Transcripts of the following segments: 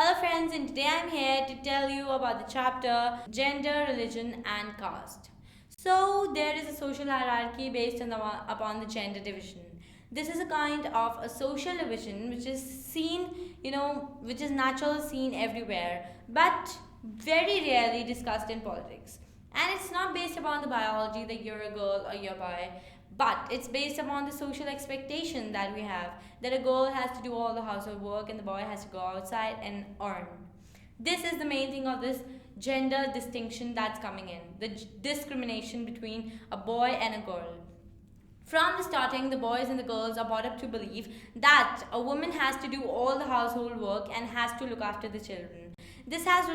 Hello friends, and today I'm here to tell you about the chapter Gender, Religion and Caste. So there is a social hierarchy based upon the gender division. This is a kind of a social division which is seen, which is natural seen everywhere, but very rarely discussed in politics. And it's not based upon the biology that you're a girl or you're a boy, but it's based upon the social expectation that we have that a girl has to do all the household work and the boy has to go outside and earn. This is the main thing of this gender distinction that's coming in, the discrimination between a boy and a girl. From the starting, the boys and the girls are brought up to believe that a woman has to do all the household work and has to look after the children. This has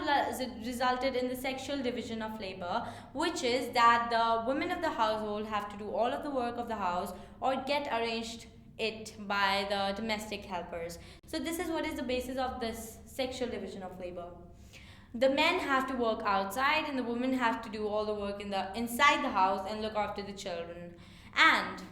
resulted in the sexual division of labor, which is that the women of the household have to do all of the work of the house or get arranged it by the domestic helpers. So this is what is the basis of this sexual division of labor. The men have to work outside and the women have to do all the work inside the house and look after the children. And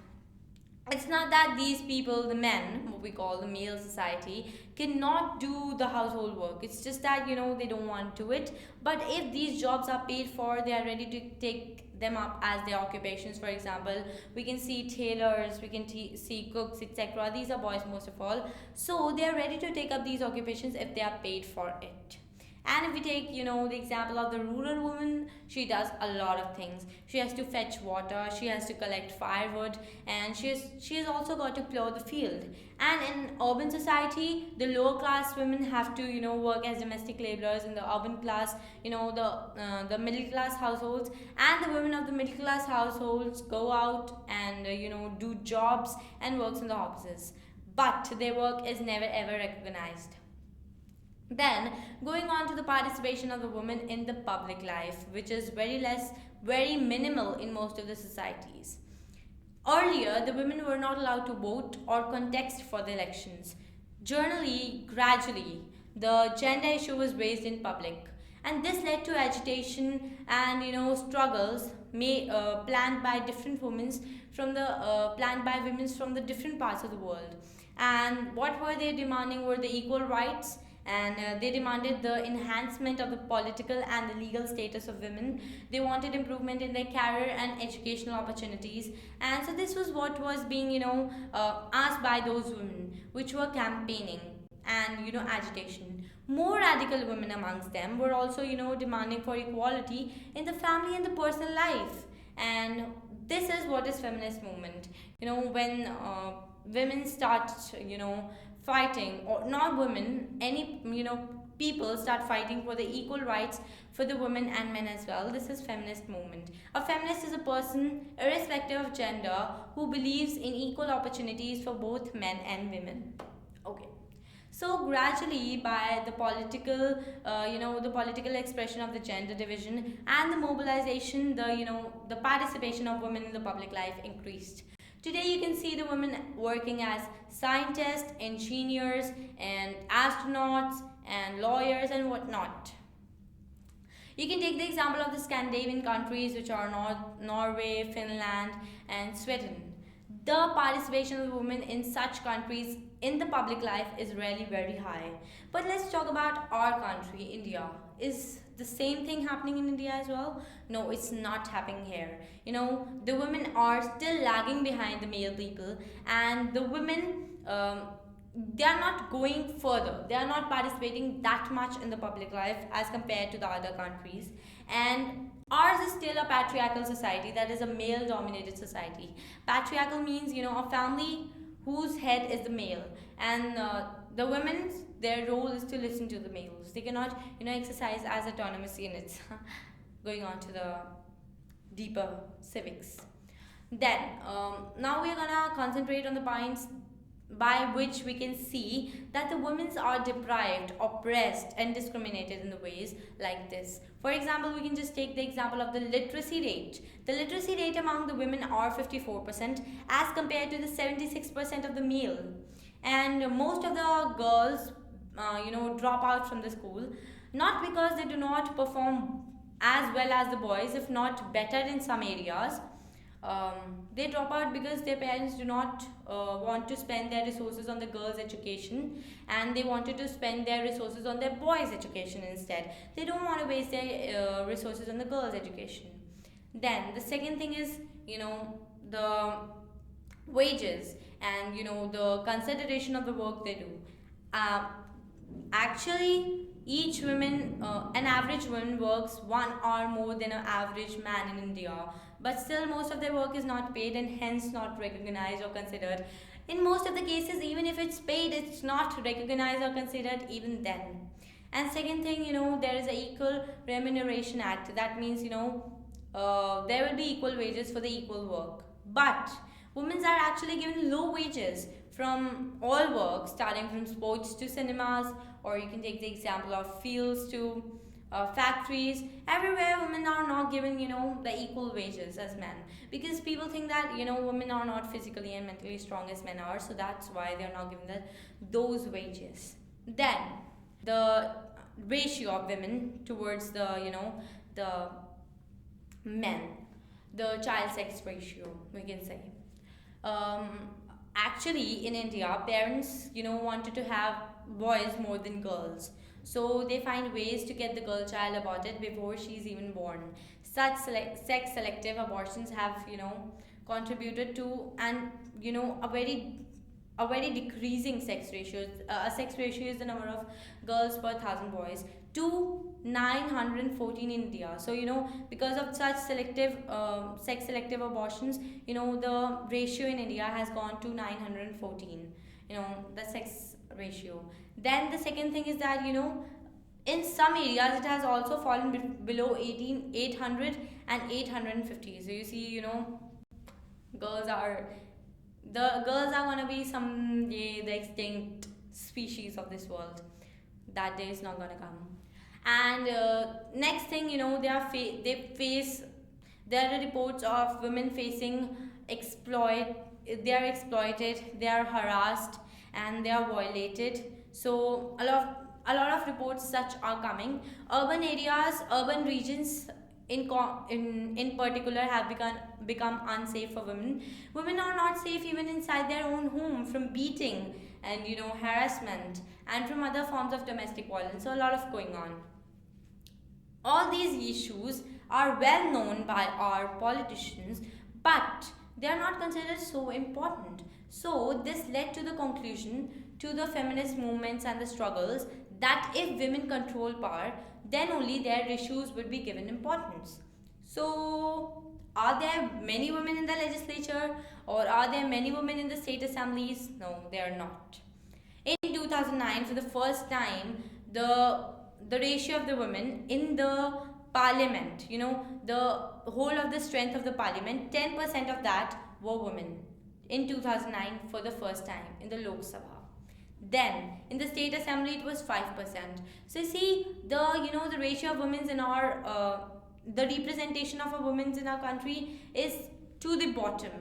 it's not that these people, the men, what we call the male society, cannot do the household work. It's just that, they don't want to do it. But if these jobs are paid for, they are ready to take them up as their occupations. For example, we can see tailors, we can see cooks, etc. These are boys most of all. So they are ready to take up these occupations if they are paid for it. And if we take, the example of the rural woman, she does a lot of things. She has to fetch water, she has to collect firewood, and she has also got to plow the field. And in urban society, the lower class women have to, work as domestic laborers. In the urban class, the middle class households and the women of the middle class households go out and, do jobs and works in the offices. But their work is never ever recognized. Then, going on to the participation of the woman in the public life, which is very minimal in most of the societies. Earlier, the women were not allowed to vote or contest for the elections. Gradually, the gender issue was raised in public, and this led to agitation and struggles planned by different planned by women from the different parts of the world. And what were they demanding were the equal rights, and they demanded the enhancement of the political and the legal status of women. They wanted improvement in their career and educational opportunities, and so this was what was being asked by those women which were campaigning and agitation. More radical women amongst them were also demanding for equality in the family and the personal life. And this is what is feminist movement. When women start fighting, or not women, any people start fighting for the equal rights for the women and men as well. This is feminist movement. A feminist is a person, irrespective of gender, who believes in equal opportunities for both men and women. Okay. So gradually, by the political expression of the gender division and the mobilization, the participation of women in the public life increased. Today you can see the women working as scientists, engineers, and astronauts, and lawyers, and whatnot. You can take the example of the Scandinavian countries, which are Norway, Finland, and Sweden. The participation of women in such countries in the public life is really very high. But let's talk about our country, India. Is the same thing happening in India as well? No, it's not happening here. The women are still lagging behind the male people, and the women, they are not going further. They are not participating that much in the public life as compared to the other countries. And ours is still a patriarchal society, that is a male dominated society. Patriarchal means, a family whose head is the male, and the women's, their role is to listen to the males. They cannot exercise as autonomous units. Going on to the deeper civics. Then now we are gonna concentrate on the points by which we can see that the women are deprived, oppressed, and discriminated in the ways like this. For example, we can just take the example of the literacy rate. The literacy rate among the women are 54% as compared to the 76% of the male. And most of the girls, drop out from the school, not because they do not perform as well as the boys, if not better in some areas, They drop out because their parents do not want to spend their resources on the girls' education, and they wanted to spend their resources on their boys' education instead. They don't want to waste their resources on the girls' education. Then the second thing is, the wages and the consideration of the work they do. uh, Actually, an average woman works 1 hour more than an average man in India, but still most of their work is not paid and hence not recognized or considered. In most of the cases, even if it's paid, it's not recognized or considered even then. And second thing, there is a Equal Remuneration Act. That means, there will be equal wages for the equal work. But women are actually given low wages from all work, starting from sports to cinemas, or you can take the example of fields to factories. Everywhere, women are not given, the equal wages as men, because people think that women are not physically and mentally strong as men are, so that's why they are not given those wages. Then the ratio of women towards the men, the child sex ratio, we can say. um, Actually, in India, parents wanted to have boys more than girls, so they find ways to get the girl child aborted before she's even born. Such sex selective abortions have contributed to, and a very decreasing sex ratio. A sex ratio is the number of girls per 1,000 boys to 914 in India. So because of such sex selective abortions, the ratio in India has gone to 914. The sex ratio. Then the second thing is that in some areas it has also fallen below 800 and 850. So you see, girls are girls are gonna be someday the extinct species of this world. That day is not gonna come. And next thing, there are reports of women facing exploit. They are exploited, they are harassed, and they are violated. So a lot of reports such are coming. Urban regions in particular have become unsafe for women. Women are not safe even inside their own home from beating and harassment, and from other forms of domestic violence. So a lot of going on. All these issues are well known by our politicians, but they are not considered so important. So this led to the conclusion to the feminist movements and the struggles that if women control power, then only their issues would be given importance. So, are there many women in the legislature, or are there many women in the state assemblies? No, they are not. In 2009, for the first time, the ratio of the women in the parliament, the whole of the strength of the parliament, 10% of that were women in 2009 for the first time in the Lok Sabha. Then in the state assembly it was 5%. So you see, the ratio of women in our the representation of a women in our country is to the bottom,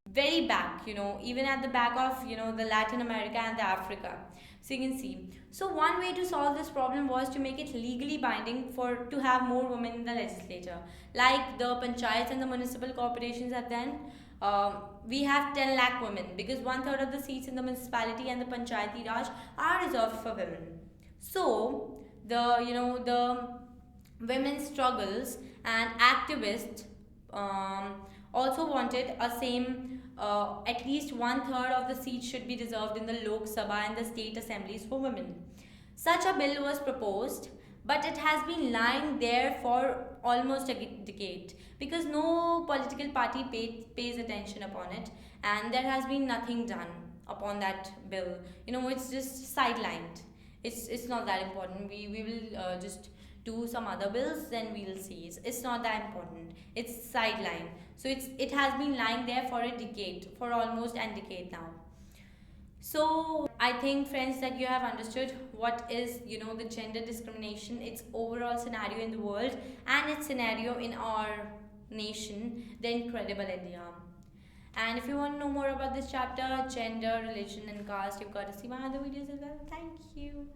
very back, even at the back of the Latin America and the Africa. So you can see. So one way to solve this problem was to make it legally binding to have more women in the legislature, like the panchayats and the municipal corporations have then. We have 10 lakh women, because 1/3 of the seats in the municipality and the panchayati raj are reserved for women. So the women's struggles and activists also wanted a same, at least 1/3 of the seats should be reserved in the Lok Sabha and the state assemblies for women. Such a bill was proposed, but it has been lying there for almost a decade, because no political party pays attention upon it, and there has been nothing done upon that bill. It's just sidelined. It's not that important. We will just do some other bills, then we'll see. It's not that important. It's sidelined. So it has been lying there for a decade, for almost a decade now. So I think, friends, that you have understood what is the gender discrimination, its overall scenario in the world, and its scenario in our nation, the incredible India. And if you want to know more about this chapter, gender, religion, and caste, you've got to see my other videos as well. Thank you.